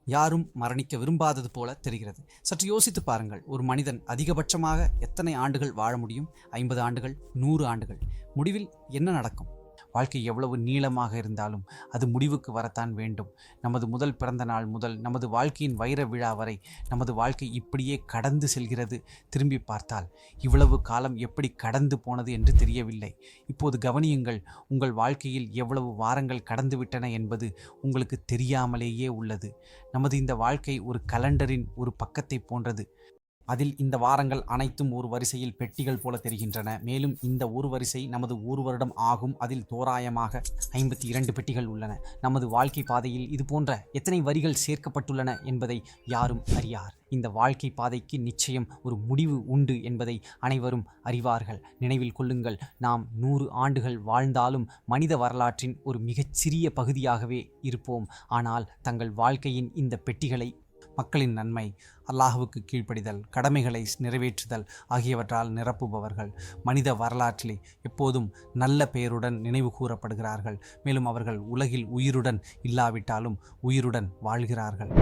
யாரும் மரணிக்க விரும்பாதது போல தெரிகிறது. சற்று யோசித்து பாருங்கள், ஒரு மனிதன் அதிகபட்சமாக எத்தனை ஆண்டுகள் வாழ முடியும்? 50 ஆண்டுகள், 100 ஆண்டுகள். முடிவில் என்ன நடக்கும்? வாழ்க்கை எவ்வளவு நீளமாக இருந்தாலும் அது முடிவுக்கு வரத்தான் வேண்டும். நமது முதல் பிறந்த நாள் முதல் நமது வாழ்க்கையின் வைர விழா வரை நமது வாழ்க்கை இப்படியே கடந்து செல்கிறது. திரும்பி பார்த்தால் இவ்வளவு காலம் எப்படி கடந்து போனது என்று தெரியவில்லை. இப்போது கவனியுங்கள், உங்கள் வாழ்க்கையில் எவ்வளவு வாரங்கள் கடந்துவிட்டன என்பது உங்களுக்கு தெரியாமலேயே உள்ளது. நமது இந்த வாழ்க்கை ஒரு கலண்டரின் ஒரு பக்கத்தை போன்றது. அதில் இந்த வாரங்கள் அனைத்தும் ஒரு வரிசையில் பெட்டிகள் போல தெரிகின்றன. மேலும் இந்த ஒரு வரிசை நமது ஒரு வருடம் ஆகும். அதில் தோராயமாக 52 பெட்டிகள் உள்ளன. நமது வாழ்க்கை பாதையில் இது போன்ற எத்தனை வரிகள் சேர்க்கப்பட்டுள்ளன என்பதை யாரும் அறியார். இந்த வாழ்க்கை பாதைக்கு நிச்சயம் ஒரு முடிவு உண்டு என்பதை அனைவரும் அறிவார்கள். நினைவில் கொள்ளுங்கள், நாம் 100 ஆண்டுகள் வாழ்ந்தாலும் மனித வரலாற்றின் ஒரு மிகச்சிறிய பகுதியாகவே இருப்போம். ஆனால் தங்கள் வாழ்க்கையின் இந்த பெட்டிகளை மக்களின் நன்மை, அல்லாஹ்வுக்கு கீழ்ப்படிதல், கடமைகளை நிறைவேற்றுதல் ஆகியவற்றால் நிரப்புபவர்கள் மனித வரலாற்றிலே எப்போதும் நல்ல பெயருடன் நினைவு கூறப்படுகிறார்கள். மேலும் அவர்கள் உலகில் உயிருடன் இல்லாவிட்டாலும் உயிருடன் வாழ்கிறார்கள்.